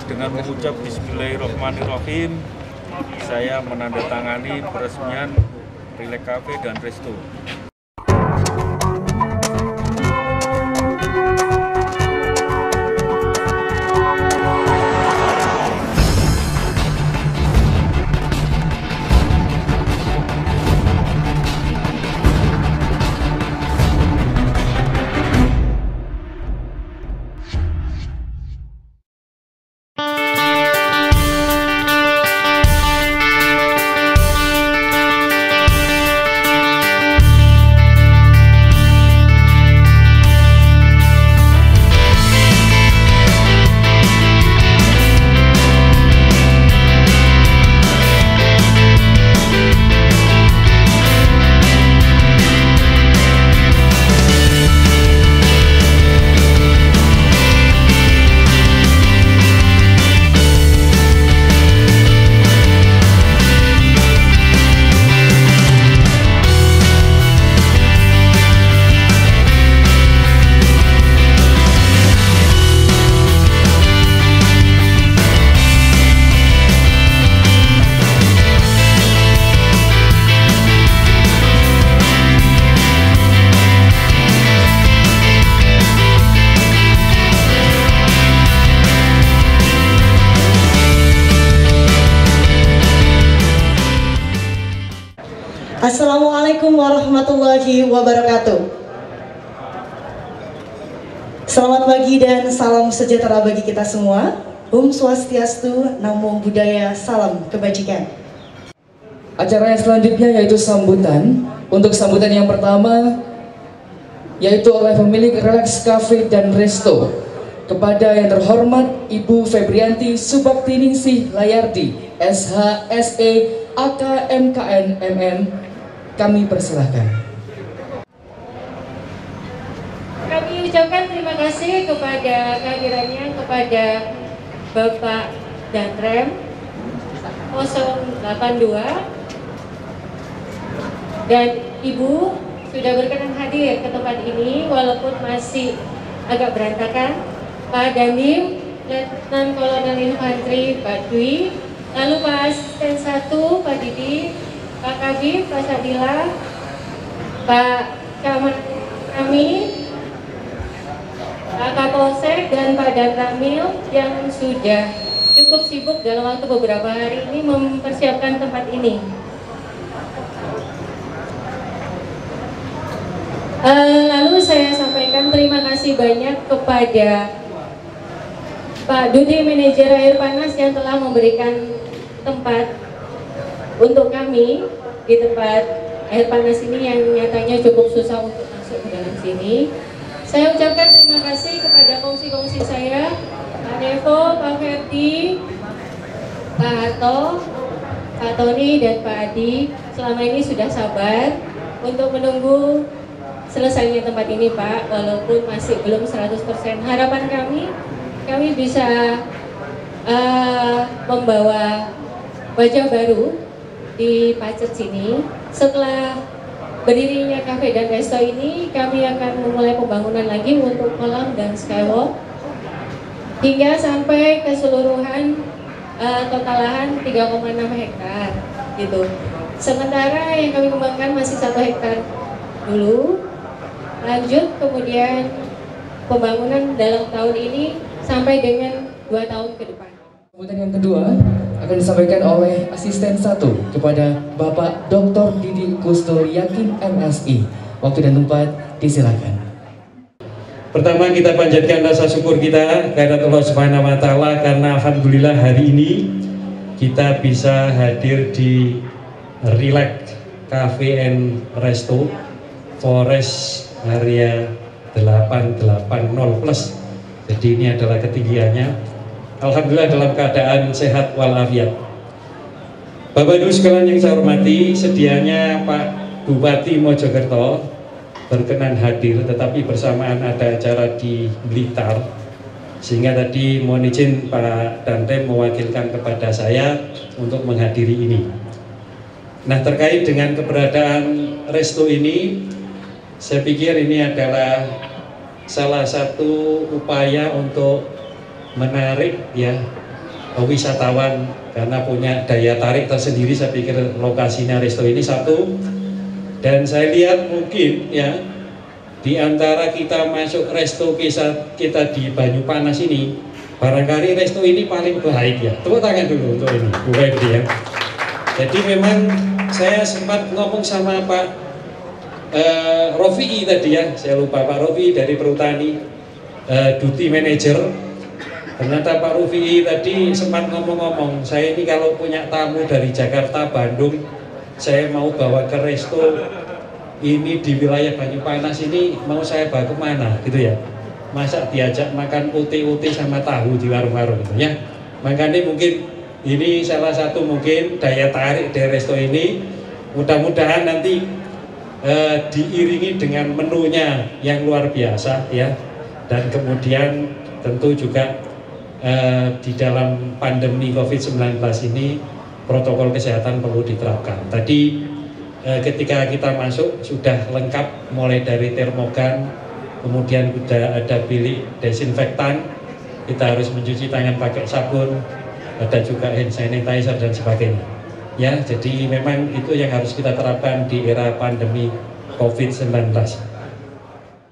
dengan mengucap Bismillahirrahmanirrahim, saya menandatangani peresmian Relax Cafe dan Resto. Assalamualaikum warahmatullahi wabarakatuh. Selamat pagi dan salam sejahtera bagi kita semua. Om Swastiastu, Namo Buddhaya, salam kebajikan. Acara yang selanjutnya yaitu sambutan. Untuk sambutan yang pertama yaitu oleh pemilik Relax Cafe dan Resto, kepada yang terhormat Ibu Febrianti Subaktiningsih Layardi, SHSE AKMKN MM, kami persilahkan. Kami ucapkan terima kasih kepada kehadirannya kepada Bapak Danrem 082 dan Ibu sudah berkenan hadir ke tempat ini walaupun masih agak berantakan. Pak Dandim, Letnan Kolonel Infantri Pak Dwi, lalu Pak Asisten 1 Pak Didi, Pak Kabib, Pak Sadila, Pak Camat kami, Pak Kapolsek dan Pak Danramil yang sudah cukup sibuk dalam waktu beberapa hari ini mempersiapkan tempat ini. Lalu saya sampaikan terima kasih banyak kepada Pak Dudi, manajer air panas yang telah memberikan tempat untuk kami di tempat air panas ini yang nyatanya cukup susah untuk masuk ke dalam sini. Saya ucapkan terima kasih kepada kongsi-kongsi saya, Pak Nevo, Pak Ferdi, Pak Harto, Pak Tony, dan Pak Adi. Selama ini sudah sabar untuk menunggu selesainya tempat ini, Pak, walaupun masih belum 100%. Harapan kami bisa membawa wajah baru di Pacet sini. Setelah berdirinya kafe dan resto ini, kami akan memulai pembangunan lagi untuk kolam dan skywalk hingga sampai keseluruhan total lahan 3,6 hektar gitu. Sementara yang kami kembangkan masih 1 hektar dulu, lanjut kemudian pembangunan dalam tahun ini sampai dengan 2 tahun ke depan. Sambutan yang kedua akan disampaikan oleh Asisten 1 kepada Bapak Dr. Didi Kustur Yakin MSI. Waktu dan tempat disilakan. Pertama, kita panjatkan rasa syukur kita kepada Allah Subhanahu wa taala karena alhamdulillah hari ini kita bisa hadir di Relax Cafe and Resto Forest Area 880 plus. Jadi ini adalah ketinggiannya. Alhamdulillah dalam keadaan sehat walafiat. Bapak Ibu sekalian yang saya hormati, sedianya Pak Bupati Mojokerto berkenan hadir, tetapi bersamaan ada acara di Blitar, sehingga tadi mohon izin Pak Danrem mewakilkan kepada saya untuk menghadiri ini. Nah, terkait dengan keberadaan resto ini, saya pikir ini adalah salah satu upaya untuk menarik ya wisatawan karena punya daya tarik tersendiri. Saya pikir lokasinya resto ini satu, dan saya lihat mungkin ya di antara kita masuk resto kita di Banyupanas ini, barangkali resto ini paling baik ya. Tepuk tangan dulu untuk ini Bu Febri ya. Jadi memang saya sempat ngomong sama Pak Rofi'i tadi ya, saya lupa Pak Rofi'i dari Perhutani, Duty Manager. Ternyata Pak Rofi'i tadi sempat ngomong-ngomong, saya ini kalau punya tamu dari Jakarta, Bandung, saya mau bawa ke resto ini di wilayah Banyupanas ini, mau saya bawa kemana gitu ya. Masa diajak makan uti-uti sama tahu di warung-warung gitu ya. Makanya mungkin ini salah satu mungkin daya tarik dari resto ini. Mudah-mudahan nanti diiringi dengan menunya yang luar biasa ya. Dan kemudian tentu juga di dalam pandemi COVID-19 ini protokol kesehatan perlu diterapkan. Tadi ketika kita masuk sudah lengkap, mulai dari termogan, kemudian sudah ada bilik desinfektan, kita harus mencuci tangan pakai sabun, ada juga hand sanitizer dan sebagainya. Ya, jadi memang itu yang harus kita terapkan di era pandemi COVID-19.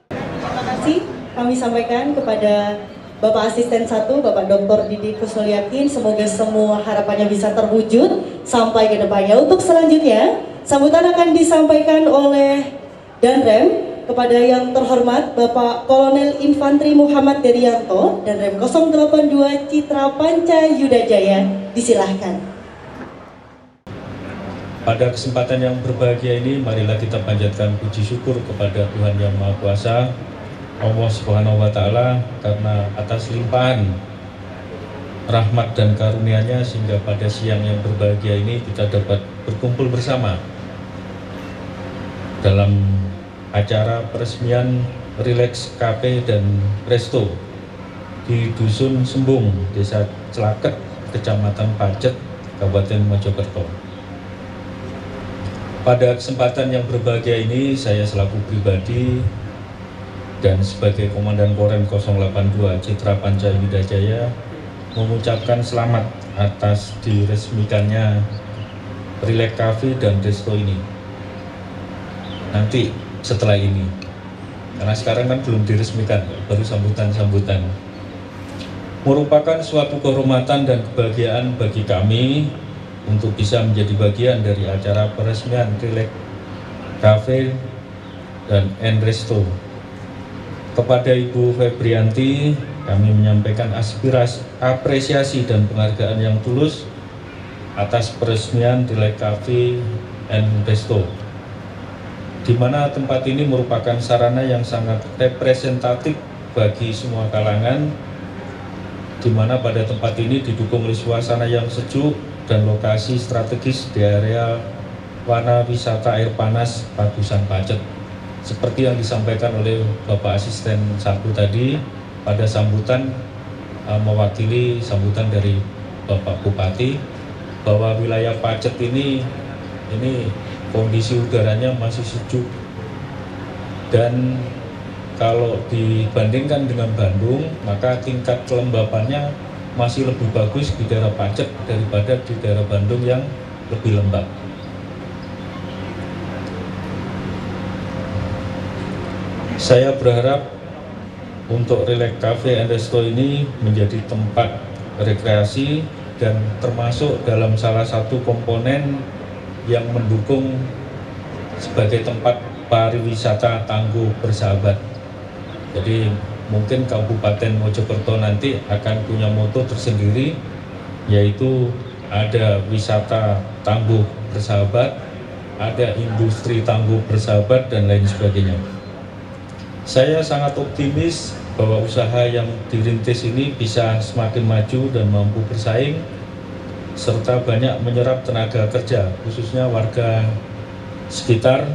Terima kasih kami sampaikan kepada Bapak Asisten 1, Bapak Dr. Didi Kusnul Yakin. Semoga semua harapannya bisa terwujud sampai ke depannya. Untuk selanjutnya, sambutan akan disampaikan oleh Danrem kepada yang terhormat Bapak Kolonel Infantri Muhammad Derianto, Danrem 082 Citra Panca Yudajaya. Disilahkan. Pada kesempatan yang berbahagia ini, marilah kita panjatkan puji syukur kepada Tuhan Yang Maha Kuasa, Allah Subhanahu wa Ta'ala, karena atas limpahan rahmat dan karunia-Nya sehingga pada siang yang berbahagia ini kita dapat berkumpul bersama dalam acara peresmian Relax Cafe dan Resto di Dusun Sembung, Desa Celaket, Kecamatan Pacet, Kabupaten Mojokerto. Pada kesempatan yang berbahagia ini, saya selaku pribadi dan sebagai Komandan Korem 082 Citra Panca Yudajaya mengucapkan selamat atas diresmikannya Relax Cafe dan Resto ini. Nanti setelah ini, karena sekarang kan belum diresmikan, baru sambutan-sambutan. Merupakan suatu kehormatan dan kebahagiaan bagi kami untuk bisa menjadi bagian dari acara peresmian Relax Cafe dan Resto. Kepada Ibu Febrianti, kami menyampaikan apresiasi dan penghargaan yang tulus atas peresmian Relax Cafe and Resto, di mana tempat ini merupakan sarana yang sangat representatif bagi semua kalangan, di mana pada tempat ini didukung oleh suasana yang sejuk dan lokasi strategis di area wana wisata air panas Padusan Pacet, seperti yang disampaikan oleh Bapak Asisten 1 tadi pada sambutan, mewakili sambutan dari Bapak Bupati, bahwa wilayah Pacet ini kondisi udaranya masih sejuk, dan kalau dibandingkan dengan Bandung, maka tingkat kelembapannya masih lebih bagus di daerah Pacet daripada di daerah Bandung yang lebih lembab. Saya berharap untuk Relax Cafe and Resto ini menjadi tempat rekreasi dan termasuk dalam salah satu komponen yang mendukung sebagai tempat pariwisata tangguh bersahabat. Jadi mungkin Kabupaten Mojokerto nanti akan punya moto tersendiri, yaitu ada wisata tangguh bersahabat, ada industri tangguh bersahabat, dan lain sebagainya. Saya sangat optimis bahwa usaha yang dirintis ini bisa semakin maju dan mampu bersaing, serta banyak menyerap tenaga kerja, khususnya warga sekitar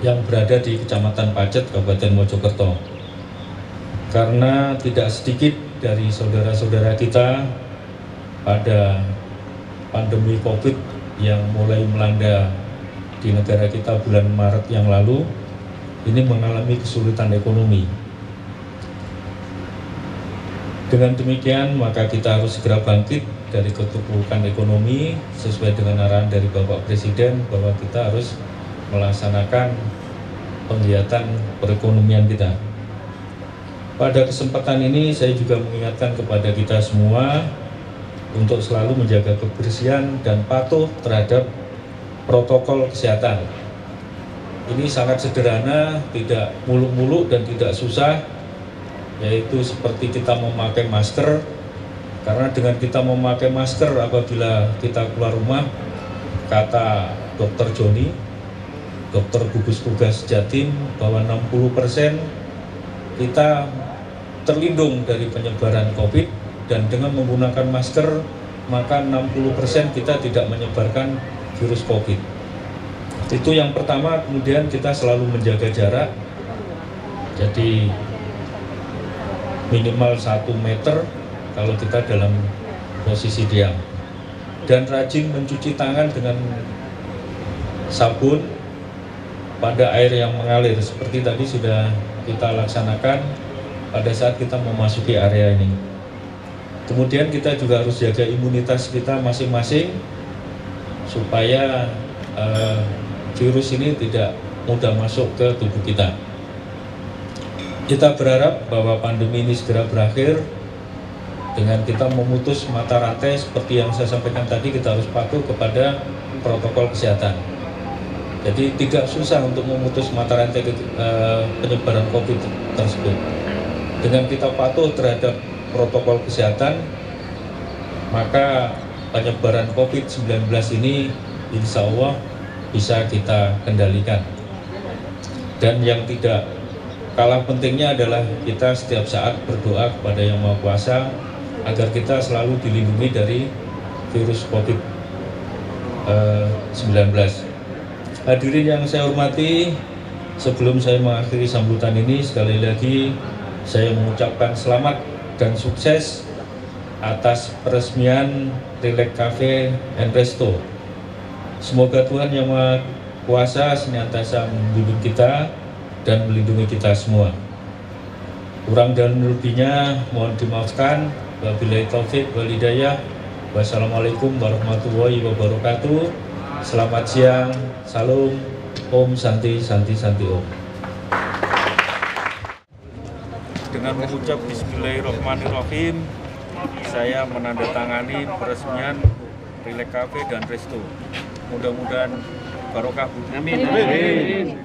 yang berada di Kecamatan Pacet, Kabupaten Mojokerto. Karena tidak sedikit dari saudara-saudara kita pada pandemi COVID yang mulai melanda di negara kita bulan Maret yang lalu, ini mengalami kesulitan ekonomi. Dengan demikian, maka kita harus segera bangkit dari keterpurukan ekonomi sesuai dengan arahan dari Bapak Presiden bahwa kita harus melaksanakan penggeliatan perekonomian kita. Pada kesempatan ini saya juga mengingatkan kepada kita semua untuk selalu menjaga kebersihan dan patuh terhadap protokol kesehatan. Ini sangat sederhana, tidak muluk-muluk dan tidak susah, yaitu seperti kita memakai masker. Karena dengan kita memakai masker apabila kita keluar rumah, kata Dr. Joni, dokter gugus tugas Jatim, bahwa 60% kita terlindung dari penyebaran COVID, dan dengan menggunakan masker maka 60% kita tidak menyebarkan virus COVID. Itu yang pertama. Kemudian kita selalu menjaga jarak, jadi minimal 1 meter kalau kita dalam posisi diam, dan rajin mencuci tangan dengan sabun pada air yang mengalir seperti tadi sudah kita laksanakan pada saat kita memasuki area ini. Kemudian kita juga harus jaga imunitas kita masing-masing supaya virus ini tidak mudah masuk ke tubuh kita. Kita berharap bahwa pandemi ini segera berakhir dengan kita memutus mata rantai seperti yang saya sampaikan tadi. Kita harus patuh kepada protokol kesehatan. Jadi tidak susah untuk memutus mata rantai penyebaran COVID tersebut. Dengan kita patuh terhadap protokol kesehatan, maka penyebaran COVID-19 ini insya Allah bisa kita kendalikan. Dan yang tidak kalah pentingnya adalah kita setiap saat berdoa kepada Yang Maha Kuasa agar kita selalu dilindungi dari virus COVID-19. Hadirin yang saya hormati, sebelum saya mengakhiri sambutan ini, sekali lagi saya mengucapkan selamat dan sukses atas peresmian Relax Cafe and Resto. Semoga Tuhan Yang Maha Kuasa senantiasa membimbing kita dan melindungi kita semua. Kurang dan lebihnya mohon dimaafkan. Wabillahi taufik wal hidayah. Wassalamualaikum warahmatullahi wabarakatuh. Selamat siang. Salam. Om Santi Santi Santi Om. Dengan mengucap Bismillahirrahmanirrahim, saya menandatangani peresmian Relax Cafe dan Resto. Mudah-mudahan barokah. Amin. Amin.